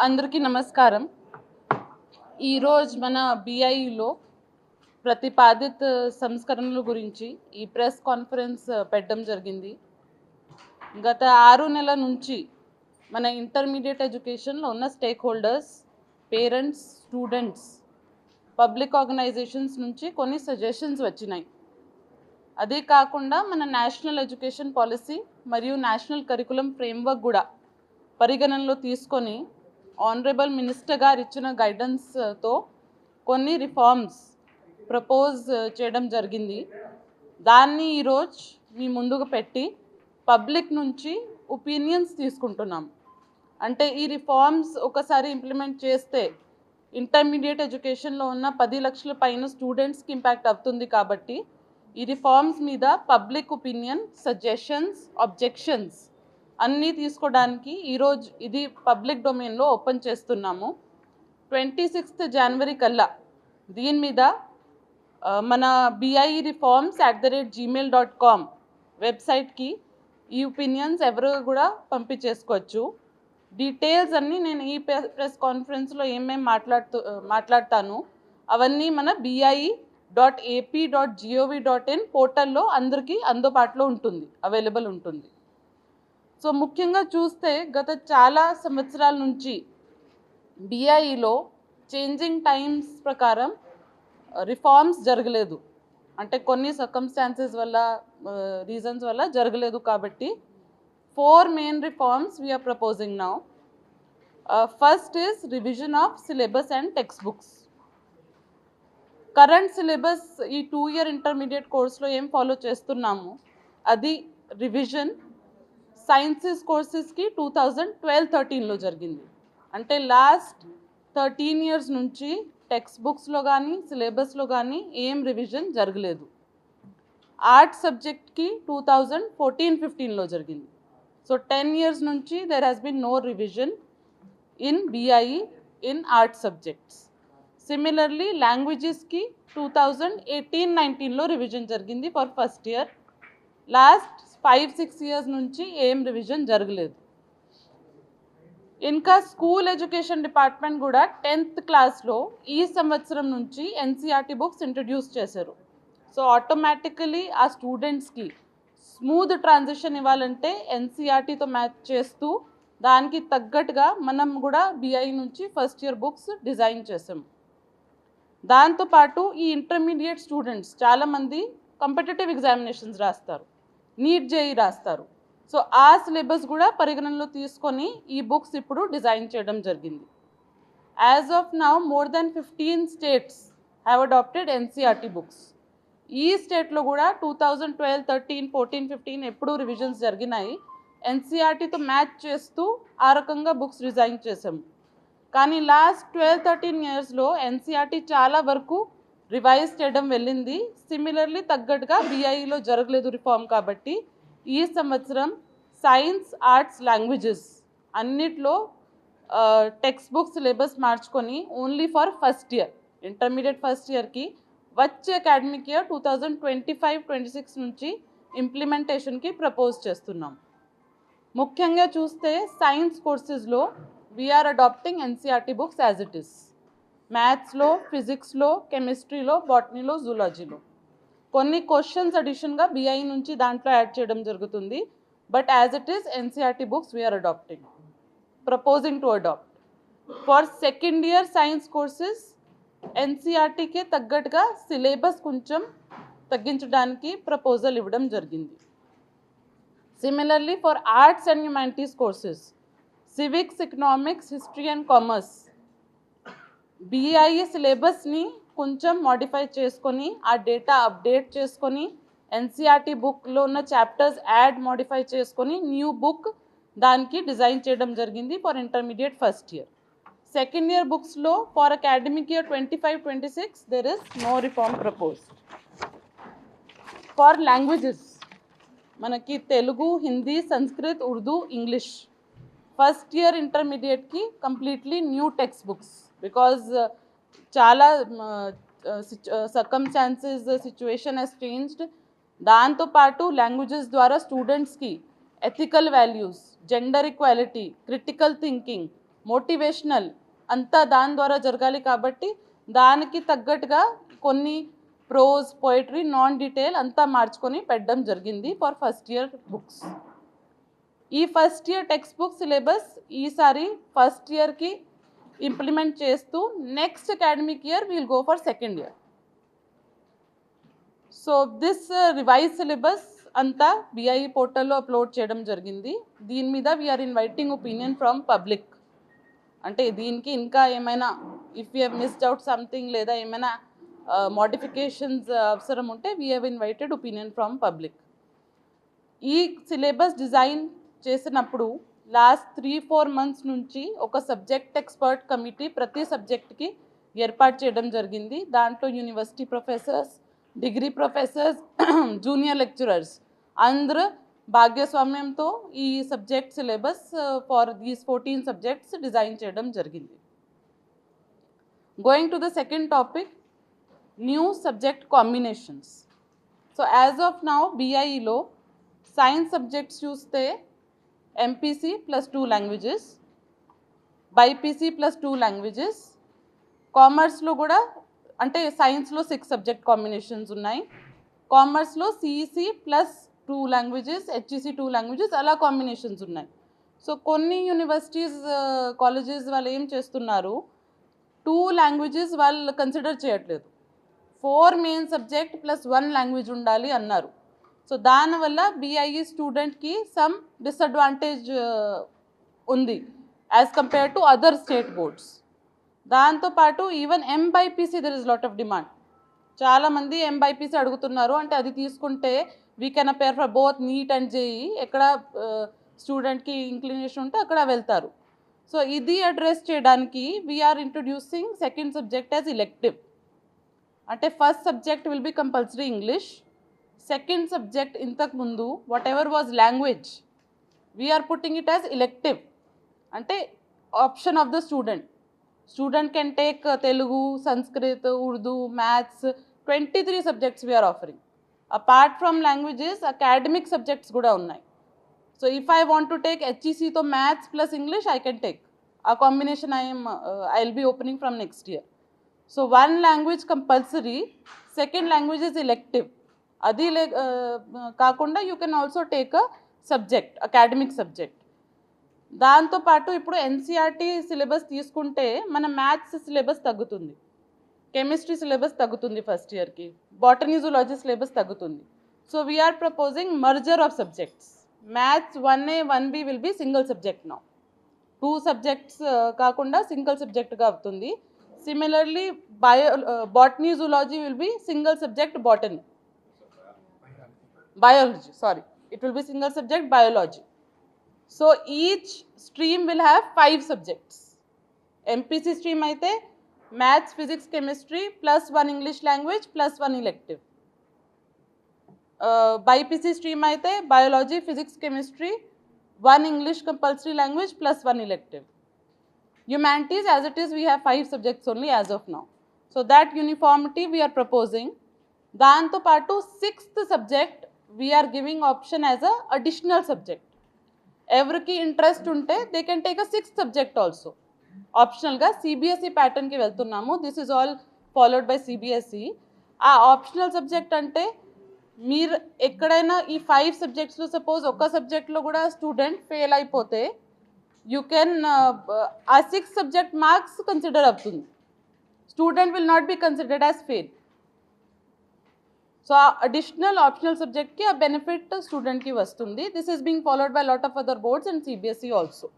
అందరికీ నమస్కారం. ఈరోజు మన బిఐలో ప్రతిపాదిత సంస్కరణల గురించి ఈ ప్రెస్ కాన్ఫరెన్స్ పెట్టడం జరిగింది. గత 6 నెలల నుంచి మన ఇంటర్మీడియట్ ఎడ్యుకేషన్లో ఉన్న stakeholders, parents, students, public organisations నుంచి కొన్ని సజెషన్స్ వచ్చినాయి. అదే కాకుండా మన నేషనల్ ఎడ్యుకేషన్ పాలసీ మరియు నేషనల్ కరికులం ఫ్రేమ్వర్క్ కూడా పరిగణనలో తీసుకొని ఆనరబుల్ మినిస్టర్ గారు ఇచ్చిన గైడెన్స్తో కొన్ని రిఫార్మ్స్ ప్రపోజ్ చేయడం జరిగింది. దాన్ని ఈరోజు మీ ముందుకు పెట్టి పబ్లిక్ నుంచి ఒపీనియన్స్ తీసుకుంటున్నాం. అంటే ఈ రిఫార్మ్స్ ఒకసారి ఇంప్లిమెంట్ చేస్తే ఇంటర్మీడియట్ ఎడ్యుకేషన్లో ఉన్న 10 లక్షల పైన స్టూడెంట్స్కి ఇంపాక్ట్ అవుతుంది. కాబట్టి ఈ రిఫార్మ్స్ మీద పబ్లిక్ ఒపీనియన్, సజెషన్స్, ఆబ్జెక్షన్స్ అన్నీ తీసుకోవడానికి ఈరోజు ఇది పబ్లిక్ డొమైన్లో ఓపెన్ చేస్తున్నాము. 26 జనవరి కల్లా దీని మీద మన bireforms@gmail.com వెబ్సైట్కి ఈ ఒపీనియన్స్ ఎవరు కూడా పంపించేసుకోవచ్చు. డీటెయిల్స్ అన్నీ నేను ఈ ప్రెస్ కాన్ఫరెన్స్లో ఏమేమి మాట్లాడతాను అవన్నీ మన bi.ap.gov.in పోర్టల్లో అందరికీ అందుబాటులో ఉంటుంది, అవైలబుల్ ఉంటుంది. సో ముఖ్యంగా చూస్తే గత చాలా సంవత్సరాల నుంచి బిఐలో చేంజింగ్ టైమ్స్ ప్రకారం రిఫార్మ్స్ జరగలేదు. అంటే కొన్ని సర్కమ్స్టాన్సెస్ వల్ల, రీజన్స్ వల్ల జరగలేదు. కాబట్టి 4 main reforms we are proposing now. First is revision of syllabus and text books. Current syllabus ఈ 2 ఇయర్ ఇంటర్మీడియట్ కోర్స్లో ఏం ఫాలో చేస్తున్నాము అది రివిజన్ సైన్సెస్ కోర్సెస్కి 2012-13లో జరిగింది. అంటే లాస్ట్ 13 ఇయర్స్ నుంచి టెక్స్ట్ బుక్స్లో కానీ సిలబస్లో కానీ ఏం రివిజన్ జరగలేదు. ఆర్ట్స్ సబ్జెక్ట్కి 2014-15లో జరిగింది. సో 10 ఇయర్స్ నుంచి there has been no revision in BI in arts subjects. Similarly లాంగ్వేజెస్కి 2018-19లో రివిజన్ జరిగింది for first year. Last 5-6 years నుంచి ఏం రివిజన్ జరగలేదు. ఇంకా స్కూల్ ఎడ్యుకేషన్ డిపార్ట్మెంట్ కూడా 10th క్లాస్లో ఈ సంవత్సరం నుంచి ఎన్సీఆర్టీ బుక్స్ ఇంట్రడ్యూస్ చేశారు. సో ఆటోమేటికలీ ఆ స్టూడెంట్స్కి స్మూత్ ట్రాన్సిషన్ ఇవ్వాలంటే ఎన్సీఆర్టీతో మ్యాచ్ చేస్తూ దానికి తగ్గట్టుగా మనం కూడా బిఐ నుంచి ఫస్ట్ ఇయర్ బుక్స్ డిజైన్ చేసాం. దాంతోపాటు ఈ ఇంటర్మీడియట్ స్టూడెంట్స్ చాలామంది కాంపిటేటివ్ ఎగ్జామినేషన్స్ రాస్తారు, నీట్ జేఈ రాస్తారు. సో ఆ సిలబస్ కూడా పరిగణనలో తీసుకొని ఈ బుక్స్ ఇప్పుడు డిజైన్ చేయడం జరిగింది. As of now more than 15 states have adopted NCERT books. ఈ స్టేట్లో కూడా 2012, 13, 14, 15 ఎప్పుడు రివిజన్స్ జరిగినాయి. ఎన్సీఆర్టీతో మ్యాచ్ చేస్తూ ఆ రకంగా బుక్స్ డిజైన్ చేసాము. కానీ లాస్ట్ 12-13 ఇయర్స్లో ఎన్సీఆర్టీ చాలా వరకు రివైజ్ చేయడం వెళ్ళింది. సిమిలర్లీ తగ్గట్టుగా బిఐలో జరగలేదు రిఫార్మ్. కాబట్టి ఈ సంవత్సరం సైన్స్, ఆర్ట్స్, లాంగ్వేజెస్ అన్నిట్లో టెక్స్ట్ బుక్ సిలబస్ మార్చుకొని only for first year, intermediate first ఇయర్కి వచ్చే అకాడమిక్ ఇయర్ 2025-26 నుంచి ఇంప్లిమెంటేషన్కి ప్రపోజ్ చేస్తున్నాం. ముఖ్యంగా చూస్తే సైన్స్ కోర్సెస్లో we are adapting NCERT books as it is. మ్యాథ్స్లో, ఫిజిక్స్లో, కెమిస్ట్రీలో, బాటనీలో, జూలాజీలో కొన్ని క్వశ్చన్స్ అడిషన్గా బిఐ నుంచి దాంట్లో యాడ్ చేయడం జరుగుతుంది. But as it is NCERT books we are adapting, proposing to adapt. For second year science courses ఎన్సీఆర్టీకి తగ్గట్టుగా సిలబస్ కొంచెం తగ్గించడానికి ప్రపోజల్ ఇవ్వడం జరిగింది. Similarly for arts and humanities courses civics, economics, history and commerce BI సిలబస్ని కొంచెం మోడిఫై చేసుకొని ఆ డేటా అప్డేట్ చేసుకొని ఎన్సీఆర్టీ బుక్లో ఉన్న చాప్టర్స్ మోడిఫై చేసుకొని న్యూ బుక్ దానికి డిజైన్ చేయడం జరిగింది for intermediate first year. Second year బుక్స్లో for academic year 25-26 there is no reform proposed. For languages మనకి Telugu, Hindi, Sanskrit, Urdu, English first year ఇంటర్మీడియట్కి completely new text books. Because చాలా సర్కమ్స్టాన్సెస్, సిచ్యువేషన్ హెస్ చేంజ్డ్. దాంతోపాటు languages ద్వారా స్టూడెంట్స్కి ethical values, gender equality, critical thinking, motivational అంతా దాని ద్వారా జరగాలి కాబట్టి దానికి తగ్గట్టుగా కొన్ని ప్రోజ్ పోయిటరీ నాన్ డీటెయిల్ అంతా మార్చుకొని పెట్టడం జరిగింది ఫర్ ఫస్ట్ ఇయర్ బుక్స్. ఈ first year text book syllabus ఈసారి ఫస్ట్ ఇయర్కి ఇంప్లిమెంట్ చేస్తూ next academic year we'll go for second year. So this revise syllabus అంతా బిఐఈ పోర్టల్లో అప్లోడ్ చేయడం జరిగింది. దీని మీద we are inviting opinion from public. అంటే దీనికి ఇంకా ఏమైనా if you have missed out something లేదా ఏమైనా మోడిఫికేషన్స్ అవసరం ఉంటే we have invited opinion from public. ఈ సిలబస్ డిజైన్ చేసినప్పుడు లాస్ట్ 3-4 months నుంచి ఒక సబ్జెక్ట్ ఎక్స్పర్ట్ కమిటీ ప్రతి సబ్జెక్ట్కి ఏర్పాటు చేయడం జరిగింది. దాంట్లో university professors, degree professors, junior lecturers అందరూ భాగ్యస్వామ్యంతో ఈ subject syllabus for these 14 subjects design చేయడం జరిగింది. Going to the second topic, new subject combinations. So as of now బిఐఈలో సైన్స్ సబ్జెక్ట్స్ చూస్తే MPC plus 2 languages, BiPC plus 2 languages, కామర్స్లో కూడా అంటే సైన్స్లో 6 సబ్జెక్ట్ కాంబినేషన్స్ ఉన్నాయి. కామర్స్లో CEC plus 2 languages, HEC 2 languages అలా కాంబినేషన్స్ ఉన్నాయి. సో కొన్ని యూనివర్సిటీస్ కాలేజెస్ వాళ్ళు ఏం చేస్తున్నారు, 2 లాంగ్వేజెస్ వాళ్ళు కన్సిడర్ చేయట్లేదు, 4 మెయిన్ సబ్జెక్ట్ ప్లస్ 1 లాంగ్వేజ్ ఉండాలి అన్నారు. సో దానివల్ల బిఐఈ స్టూడెంట్కి సమ్ డిసడ్వాంటేజ్ ఉంది as compare to other state boards. దాంతోపాటు even MBiPC there is lot of demand. చాలామంది ఎంబైపీసీ అడుగుతున్నారు. అంటే అది తీసుకుంటే we can appear for both NEET and JEE. ఎక్కడ స్టూడెంట్కి ఇంక్లినేషన్ ఉంటే అక్కడ వెళ్తారు. సో ఇది అడ్రస్ చేయడానికి we are introducing second subject as elective. అంటే first subject will be compulsory English, second subject ఇంతకు ముందు whatever was language we are putting it as elective. అంటే option of the student can take Telugu, Sanskrit, Urdu, maths 23 subjects we are offering. Apart from languages academic subjects కూడా ఉన్నాయి. So if I want to take హెచ్ఈసీతో maths plus English I can take. ఆ combination I will be opening from next year. So 1 language compulsory, second language is elective. అది కాకుండా you can also take a subject, academic subject. దాంతోపాటు ఇప్పుడు NCERT syllabus తీసుకుంటే మన maths syllabus తగ్గుతుంది, chemistry syllabus తగ్గుతుంది first ఇయర్కి, బాటనీ జూలాజీ సిలబస్ తగ్గుతుంది. So we are proposing merger of subjects. Maths 1A 1B will be single subject now. 2 subjects కాకుండా single సబ్జెక్ట్గా అవుతుంది. Similarly botany zoology will be single subject botany. Biology, sorry, it will be single subject biology. So each stream will have 5 subjects. MPC stream aithe maths, physics, chemistry plus 1 English language plus 1 elective. BIPC stream aithe biology, physics, chemistry, 1 English compulsory language plus 1 elective. Humanities as it is we have 5 subjects only as of now. So that uniformity we are proposing. Danto paatu 6th subject we are giving option as a additional subject. Everyki interest unte they can take a 6th subject also. Optional ga CBSE pattern ki veltunnamu. This is all followed by CBSE. ఆ optional subject అంటే మీరు ఎక్కడైనా ఈ 5 సబ్జెక్ట్స్లో suppose ఒక సబ్జెక్ట్లో కూడా student fail అయిపోతే you can ఆ 6 సబ్జెక్ట్ మార్క్స్ కన్సిడర్ అవుతుంది. Student will not be considered as fail. So ఆ అడిషనల్ ఆప్షనల్ సబ్జెక్ట్కి ఆ బెనిఫిట్ స్టూడెంట్కి వస్తుంది. This is being followed by lot of other boards and CBSE also.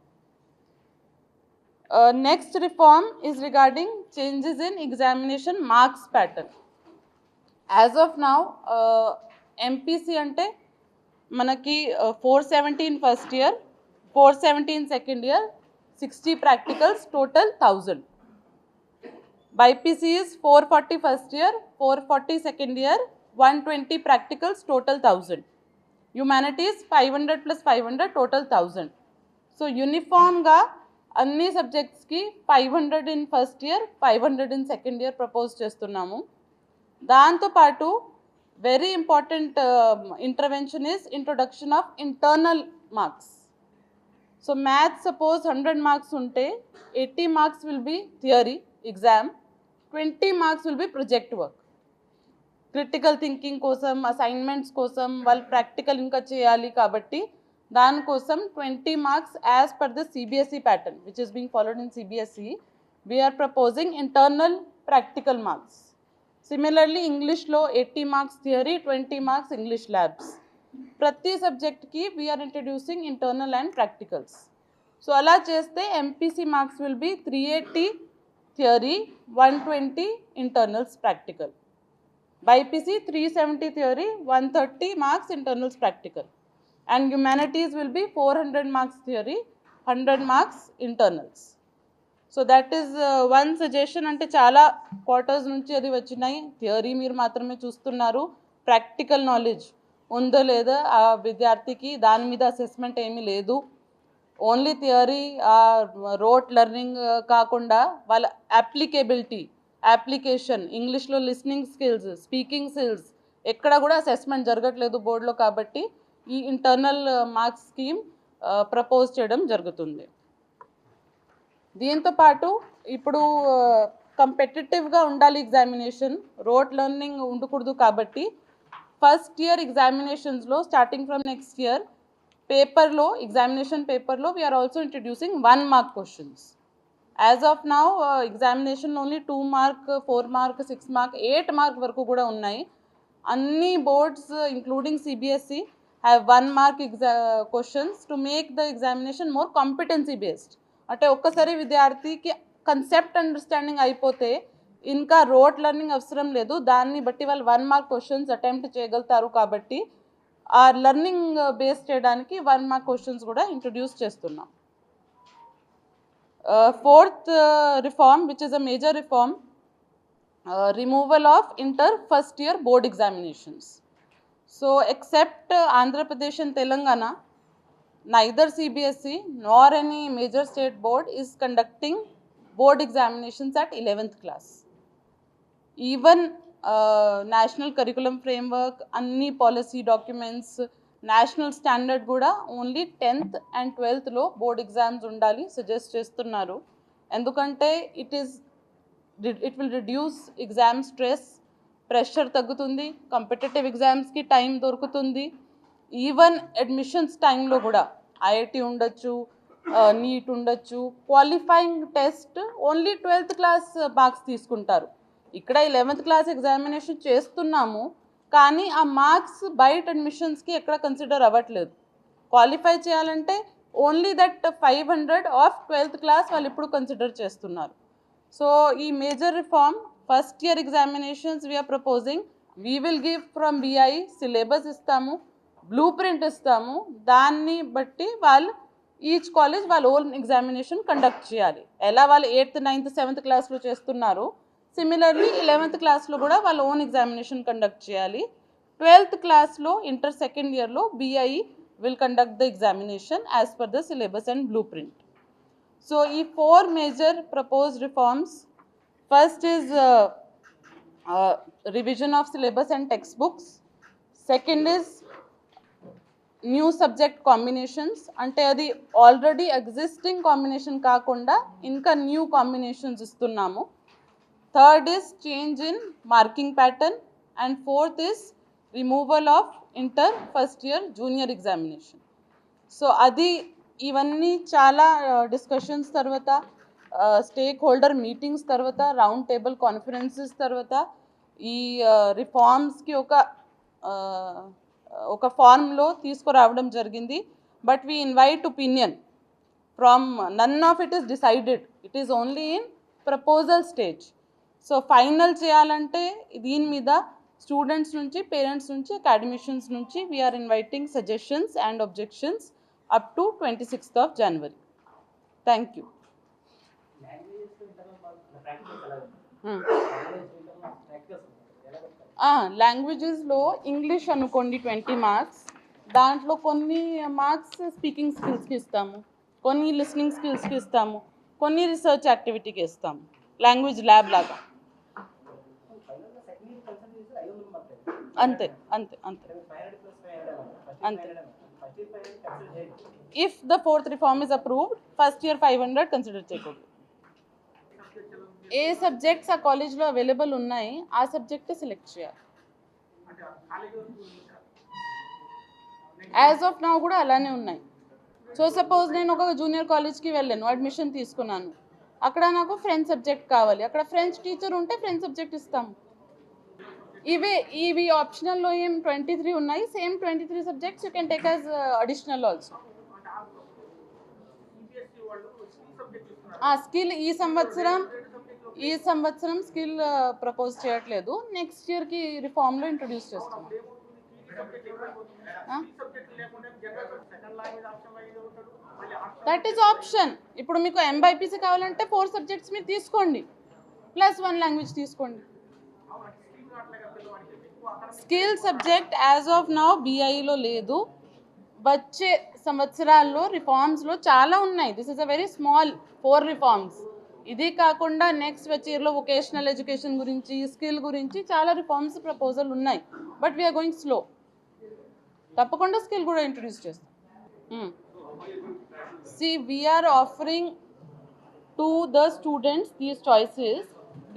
Next reform is regarding changes in examination marks pattern. As of now MPC అంటే మనకి 417 first year, 417 second year, 60 practicals, total 1000. BiPC is 440 first year, 440 second year, 120 practicals, total 1000. Humanities 500 plus 500, total 1000. So uniform ga anni subjects ki 500 in first year, 500 in second year propose chestunnamu. Danto paatu very important intervention is introduction of internal marks. So maths suppose 100 marks ఉంటే 80 marks will be theory exam, 20 marks will be project work. Critical thinking కోసం, assignments కోసం వాళ్ళు practical ఇంకా చేయాలి కాబట్టి దానికోసం 20 marks as per the CBSE pattern which is being followed in CBSE we are proposing internal practical marks. Similarly ఇంగ్లీష్లో 80 marks theory, 20 marks English labs. ప్రతి సబ్జెక్ట్కి we are introducing internal and practicals. So అలా చేస్తే MPC marks will B 380 theory, 120 internals practical. BiPC 370 theory, 130 marks internals practical. And humanities will be 400 marks theory, 100 marks internals. So that is one suggestion. అంటే చాలా quarters నుంచి అది వచ్చినాయి. Theory మీరు మాత్రమే చూస్తున్నారు, ప్రాక్టికల్ నాలెడ్జ్ ఉందో లేదో ఆ విద్యార్థికి దాని మీద అసెస్మెంట్ ఏమీ లేదు. ఓన్లీ థియరీ రోట్ లెర్నింగ్ కాకుండా వాళ్ళ అప్లికేషన్ ఇంగ్లీష్లో లిస్నింగ్ స్కిల్స్, స్పీకింగ్ స్కిల్స్ ఎక్కడ కూడా అసెస్మెంట్ జరగట్లేదు బోర్డులో. కాబట్టి ఈ ఇంటర్నల్ మార్క్స్ స్కీమ్ ప్రపోజ్ చేయడం జరుగుతుంది. దీంతో పాటు ఇప్పుడు కంపెటిటివ్గా ఉండాలి ఎగ్జామినేషన్, రోట్ లెర్నింగ్ ఉండకూడదు. కాబట్టి ఫస్ట్ ఇయర్ ఎగ్జామినేషన్స్లో స్టార్టింగ్ ఫ్రమ్ నెక్స్ట్ ఇయర్ పేపర్లో, ఎగ్జామినేషన్ పేపర్లో we are also introducing 1 mark questions. As of now examination only 2 mark, 4 mark, 6 mark, 8 mark వరకు కూడా ఉన్నాయి. అన్ని boards including CBSE have 1 mark questions to make the examination more competency based. అంటే ఒక్కసారి విద్యార్థికి concept understanding అయిపోతే ఇంకా రోట్ లెర్నింగ్ అవసరం లేదు. దాన్ని బట్టి వాళ్ళు 1 మార్క్ క్వశ్చన్స్ అటెంప్ట్ చేయగలుగుతారు. కాబట్టి ఆ లెర్నింగ్ బేస్ చేయడానికి 1 మార్క్ క్వశ్చన్స్ కూడా ఇంట్రడ్యూస్ చేస్తున్నాం. Fourth reform, which is a major reform, removal of first year board examinations. So except Andhra Pradesh and Telangana, neither CBSE nor any major state board is conducting board examinations at 11th class. Even national curriculum framework, anni policy documents, national standard కూడా only 10th and 12thలో board exams ఉండాలి suggest చేస్తున్నారు. ఎందుకంటే it will reduce exam stress, pressure తగ్గుతుంది, competitive ఎగ్జామ్స్కి time దొరుకుతుంది. Even admissions టైంలో కూడా ఐఐటి ఉండొచ్చు, నీట్ ఉండొచ్చు. Qualifying test only 12th class marks తీసుకుంటారు. ఇక్కడ 11th క్లాస్ ఎగ్జామినేషన్ చేస్తున్నాము కానీ ఆ మార్క్స్ బయట అడ్మిషన్స్కి ఎక్కడ కన్సిడర్ అవ్వట్లేదు. క్వాలిఫై చేయాలంటే only that 500 of 12th class వాళ్ళు ఇప్పుడు కన్సిడర్ చేస్తున్నారు. సో ఈ major reform first year examinations we are proposing. We will give from BI syllabus ఇస్తాము, బ్లూ ప్రింట్ ఇస్తాము. దాన్ని బట్టి వాళ్ళు ఈచ్ కాలేజ్ వాళ్ళ ఓన్ ఎగ్జామినేషన్ కండక్ట్ చేయాలి. ఎలా వాళ్ళు 8th, 9th, 7th క్లాస్లో చేస్తున్నారు, సిమిలర్లీ 11th క్లాస్లో కూడా వాళ్ళ ఓన్ ఎగ్జామినేషన్ కండక్ట్ చేయాలి. 12th క్లాస్లో ఇంటర్ సెకండ్ ఇయర్లో BI will conduct the examination as per the syllabus and blueprint. So ఈ 4 major proposed reforms. First is revision of syllabus and text books. Second is new subject combinations, అంటే అది already existing combination కాకుండా ఇంకా new combinations ఇస్తున్నాము. Third is change in marking pattern, and fourth is removal of first year junior examination. So adi ivanni chala discussions tarvata, stakeholder meetings tarvata, round table conferences tarvata ee reforms ki oka form lo తీసుకురావడం జరిగింది. But we invite opinion from none of it is decided. It is only in proposal stage. So final చేయాలంటే దీని మీద students నుంచి, parents నుంచి, academicians నుంచి we are inviting suggestions and objections up to 26th of January. Thank you. లాంగ్వేజెస్లో English అనుకోండి 20 marks, దాంట్లో కొన్ని మార్క్స్ స్పీకింగ్ స్కిల్స్కి ఇస్తాము, కొన్ని లిస్నింగ్ స్కిల్స్కి ఇస్తాము, కొన్ని రీసెర్చ్ యాక్టివిటీకి ఇస్తాము, లాంగ్వేజ్ ల్యాబ్ లాగా. అంతే అంతే అంతే అంతే. If the fourth reform is approved, first year 500 consider చేయకూడదు. ఏ సబ్జెక్ట్స్ ఆ కాలేజ్లో అవైలబుల్ ఉన్నాయి ఆ సబ్జెక్ట్ సెలెక్ట్ చేయాలి. యాజ్ ఆఫ్ నౌ కూడా అలానే ఉన్నాయి. సో సపోజ్ నేను ఒక జూనియర్ కాలేజ్కి వెళ్ళాను, అడ్మిషన్ తీసుకున్నాను, అక్కడ నాకు ఫ్రెంచ్ సబ్జెక్ట్ కావాలి, అక్కడ ఫ్రెంచ్ టీచర్ ఉంటే ఫ్రెంచ్ సబ్జెక్ట్ ఇస్తాము. ఇవి ఆప్షనల్లో ఏం 23 ఉన్నాయి, same 23 subjects you can take as additional also. Skill ఈ సంవత్సరం స్కిల్ ప్రపోజ్ చేయట్లేదు, నెక్స్ట్ ఇయర్కి రిఫార్మ్లో ఇంట్రొడ్యూస్ చేస్తాం. That is option. ఇప్పుడు మీకు ఎంబైపీసీ కావాలంటే 4 సబ్జెక్ట్స్ మీరు తీసుకోండి, ప్లస్ 1 లాంగ్వేజ్ తీసుకోండి. Skill subject as of now బీఐలో లేదు, వచ్చే సంవత్సరాల్లో రిఫార్మ్స్లో చాలా ఉన్నాయి. This is a very small 4 reforms. ఇది కాకుండా నెక్స్ట్ వచ్చే ఇయర్లో వొకేషనల్ ఎడ్యుకేషన్ గురించి, స్కిల్ గురించి చాలా రిఫార్మ్స్ ప్రపోజల్ ఉన్నాయి. But we are going slow. తప్పకుండా స్కిల్ కూడా ఇంట్రొడ్యూస్ చేస్తాం. See, we are offering to the students these choices.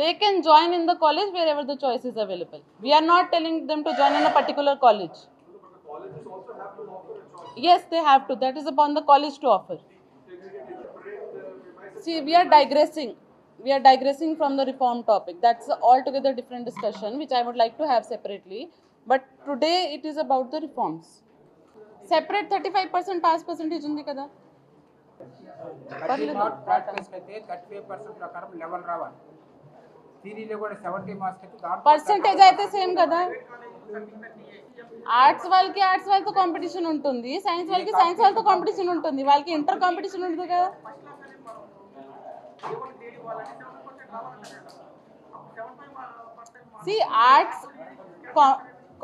They can join in the college wherever the choice is available. We are not telling them to join in a particular college. Yes, they have to. That is upon the college to offer. See, we are digressing. We are digressing from the reform topic. That's altogether different discussion, which I would like to have separately. But today it is about the reforms. Separate 35% pass percentage undi kada. Practice అయితే 35% ప్రకారం level రావాలి. థియరీలో కూడా 70 marks అయితే percentage అయితే same కదా. Arts వాళ్ళతో competition ఉంటుంది, science వాళ్ళతో కాంపిటీషన్ ఉంటుంది, వాళ్ళకి ఇంటర్ కాంపిటీషన్ ఉంటుంది కదా. సి ఆర్ట్స్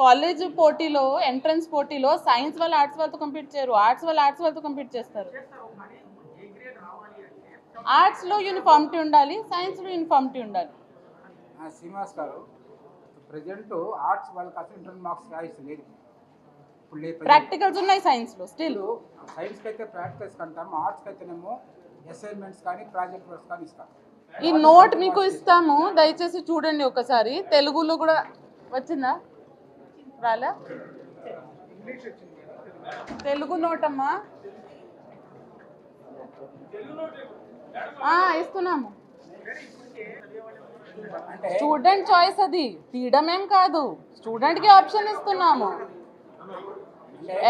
కాలేజ్ పోటీలో, ఎంట్రన్స్ పోటీలో సైన్స్ వాళ్ళు ఆర్ట్స్ వాళ్ళతో కంపీట్ చేయరు, ఆర్ట్స్ వాళ్ళతో కంపీట్ చేస్తారు. ఆర్ట్స్లో యూనిఫార్మిటీ ఉండాలి, సైన్స్లో యూనిఫార్మిటీ ఉండాలి. శ్రీనివాస్ గారు, ప్రజెంట్ ఆర్ట్స్ వాళ్ళకి అసలు ఇంటర్నల్ మార్క్స్ రాయిస్తలేదు. ప్రాక్టికల్స్ ఉన్నాయి సైన్స్లో. స్టిల్ సైన్స్కి అయితే ప్రాక్టికల్స్ కంటాము, ఆర్ట్స్కి అయితేనేమో అసైన్మెంట్స్ కానీ ప్రాజెక్ట్ వర్క్స్ కానీ ఇస్తాం. ఈ నోట్ మీకు ఇస్తాము, దయచేసి చూడండి ఒకసారి. తెలుగులో కూడా వచ్చిందా? రాలే? తెలుగు నోట్ అమ్మా ఇస్తున్నాము. స్టూడెంట్ చాయిస్, అది తీయడం ఏం కాదు, స్టూడెంట్కి ఆప్షన్ ఇస్తున్నాము.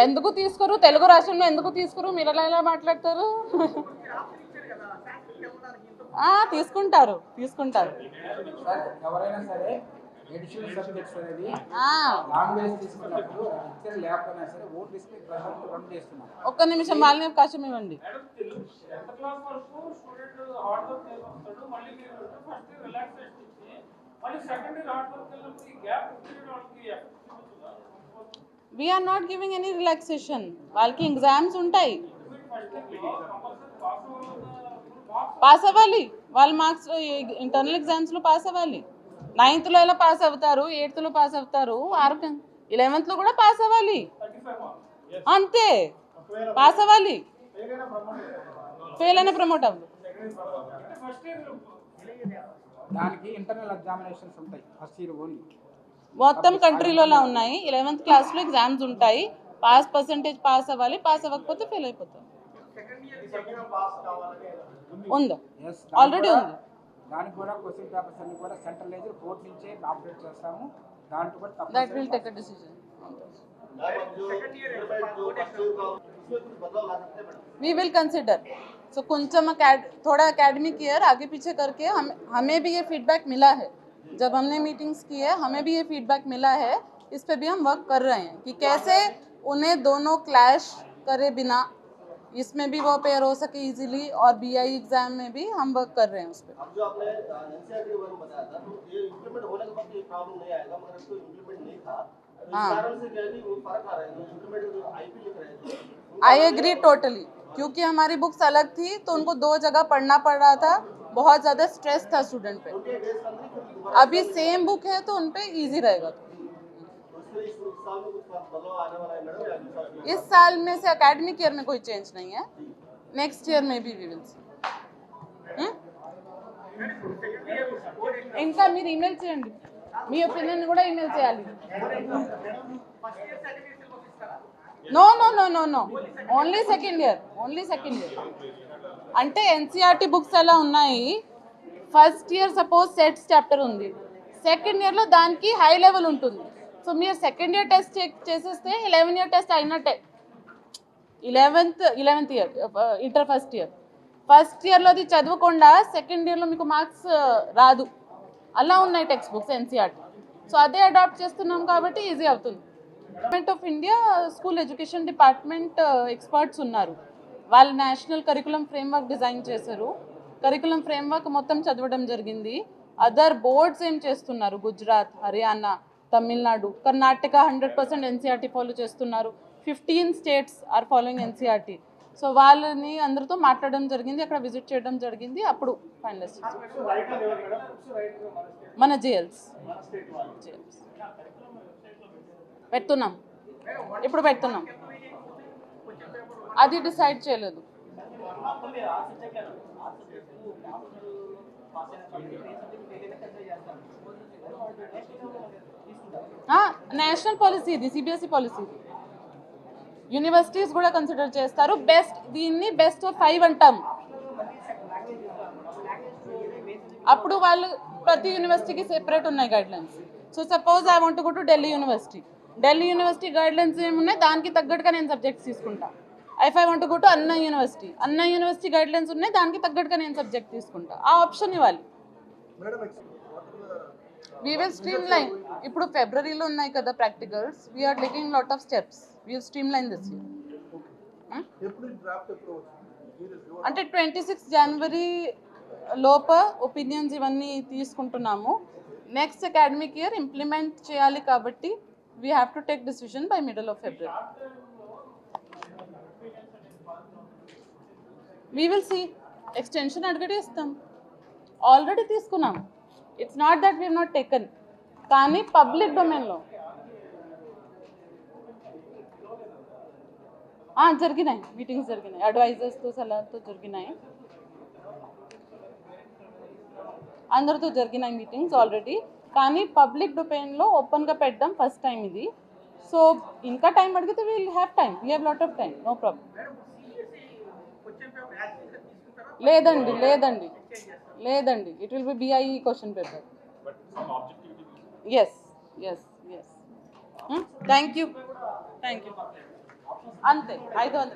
ఎందుకు తీసుకోరు? తెలుగు రాష్ట్రంలో ఎందుకు తీసుకోరు? మీరు ఎలా మాట్లాడతారు? తీసుకుంటారు. ఎవరైనా సరే ఎడిషనల్ సబ్జెక్ట్స్ అనేది లాంగ్వేజ్ తీసుకున్నప్పుడు లెక్చర్ లేకపోయినా సరే ఓట్ లిస్ట్ రన్ చేస్తున్నాం. ఒక్క నిమిషం వాళ్ళని అవకాశం ఇవ్వండి. We are not giving any relaxation. వాళ్ళకి ఎగ్జామ్స్ ఉంటాయి, పాస్ అవ్వాలి. వాళ్ళ మార్క్స్ ఇంటర్నల్ ఎగ్జామ్స్లో పాస్ అవ్వాలి. 9th ఎలా పాస్ అవుతారు, 8th పాస్ అవుతారు, 11th కూడా పాస్ అవ్వాలి. అంతే, పాస్ అవ్వాలి. ఫెయిల్ అయినా ప్రమోట్ అవ్వాలి. దానికి ఇంటర్నల్ ఎగ్జామినేషన్స్ ఉంటాయి ఫస్ట్ ఇయర్ ఓన్లీ. మొత్తం కంట్రీలో అలా ఉన్నాయి. 11th క్లాస్లో ఎగ్జామ్స్ ఉంటాయి, పర్సెంటేజ్ పాస్ అవ్వాలి, పాస్ అవ్వకపోతే ఫెయిల్ అయిపోతారు. ఉందా? ఆల్రెడీ ఉంది. దానికి కూడా క్వశ్చన్ పేపర్స్ అన్ని కూడా సెంట్రలైజ్డ్ కోర్ట్ నుంచే ఆపరేట్ చేస్తాము. దాంట్లో కూడా that will take a decision. We will consider. So कुंचम थोड़ा एकेडमिक ईयर आगे पीछे करके हमें भी ये फीडबैक मिला है. जब हमने मीटिंग्स की है हमें भी ये फीडबैक मिला है. इस पे भी हम वर्क कर रहे हैं कि कैसे उन्हें दोनों क्लैश करे बिना इसमें भी वो पेयर हो सके इजीली, और बीआई एग्जाम में भी हम वर्क कर रहे हैं उस पर. अब जो आपने एनसीईआरटी वर्क बताया था, तो ये इंप्लीमेंट होने के बाद ये प्रॉब्लम नहीं आएगा, मगर इसको इंप्लीमेंट नहीं था, इस कारण से क्या है कि वो फर्क आ रहा है. जो इंप्लीमेंट जो आईपी लिख रहे थे, आई एग्री टोटली, क्योंकि हमारी बुक्स अलग थी तो उनको 2 जगह पढ़ना पड़ रहा था, बहुत ज़्यादा स्ट्रेस था स्टूडेंट पे. अभी सेम बुक है तो उन पे ईजी रहेगा. तो इसलिए इस साल में कुछ बदलाव आने वाला है मैडम या विश्वास इस साल में से एकेडमिक ईयर में कोई चेंज नहीं है, नेक्स्ट ईयर में भी वी विल सी. ఇంకా మీరు ఈమెయిల్ చేయండి, మీ ఒపీనియన్ కూడా ఈమెయిల్ చేయాలి. No no no no no only second year, only second year. అంటే ఎన్సీఆర్టీ బుక్స్ ఎలా ఉన్నాయి, first year suppose sets chapter ఉంది, సెకండ్ ఇయర్లో దానికి హై లెవెల్ ఉంటుంది. సో మీరు సెకండ్ ఇయర్ టెస్ట్ చేసేస్తే 11 ఇయర్ టెస్ట్ అయినట్టే. 11th ఇయర్ ఇంటర్ ఫస్ట్ ఇయర్లో అది చదవకుండా సెకండ్ ఇయర్లో మీకు మార్క్స్ రాదు. అలా ఉన్నాయి టెక్స్ట్ బుక్స్ ఎన్సీఆర్టీ. సో అదే అడాప్ట్ చేస్తున్నాం కాబట్టి ఈజీ అవుతుంది. Government of India school education department experts ఉన్నారు, వాళ్ళు నేషనల్ కరికులం ఫ్రేమ్వర్క్ డిజైన్ చేశారు. కరికులం ఫ్రేమ్వర్క్ మొత్తం చదవడం జరిగింది. అదర్ బోర్డ్స్ ఏం చేస్తున్నారు, గుజరాత్, హర్యానా, తమిళనాడు, కర్ణాటక 100% ఎన్సీఆర్టీ ఫాలో చేస్తున్నారు. 15 states are following NCERT. So వాళ్ళని అందరితో మాట్లాడడం జరిగింది, అక్కడ విజిట్ చేయడం జరిగింది. అప్పుడు ఫైనలైజ్ మన జేఎల్స్ పెడుతున్నాం, ఇప్పుడు పెడుతున్నాం, అది డిసైడ్ చేయలేదు. నేషనల్ పాలసీ ఇది, సిబిఎస్ఈ పాలసీ. యూనివర్సిటీస్ కూడా కన్సిడర్ చేస్తారు. దీన్ని బెస్ట్ ఆఫ్ 5 అంటాం. అప్పుడు వాళ్ళు ప్రతి యూనివర్సిటీకి సెపరేట్ ఉన్నాయి guidelines. So suppose I want to go to Delhi university guidelines ఏమున్నాయి, దానికి తగ్గట్టుగా నేను సబ్జెక్ట్స్ తీసుకుంటా. If I want to go to Anna university guidelines ఉన్నాయి, దానికి తగ్గట్టుగా నేను సబ్జెక్ట్ తీసుకుంటా. ఆ ఆప్షన్ ఇవ్వాలి. We will streamline. ఇప్పుడు ఫిబ్రవరిలో ఉన్నాయి కదా practicals, we are taking lot of steps. We will streamline this year. అంటే 26 జనవరి లోప ఒపీనియన్స్ ఇవన్నీ తీసుకుంటున్నాము. నెక్స్ట్ అకాడమిక్ ఇయర్ ఇంప్లిమెంట్ చేయాలి కాబట్టి we have to take decision by middle of February. We will see. Extension అడిగితే ఇస్తాం, ఆల్రెడీ తీసుకున్నాం. It's not that we have not taken, కానీ పబ్లిక్ డొమైన్లో జరిగినాయి మీటింగ్స్, జరిగినాయి అడ్వైజర్స్తో సలహాతో జరిగినాయి, అందరితో జరిగినాయి మీటింగ్స్ ఆల్రెడీ. కానీ పబ్లిక్ డొమైన్లో ఓపెన్గా పెట్టడం ఫస్ట్ టైం ఇది. సో ఇంకా టైం అడిగితే we will have time, we have lot of time, no problem. లేదండి it will be BIE question paper. Yes thank you అంతే. 500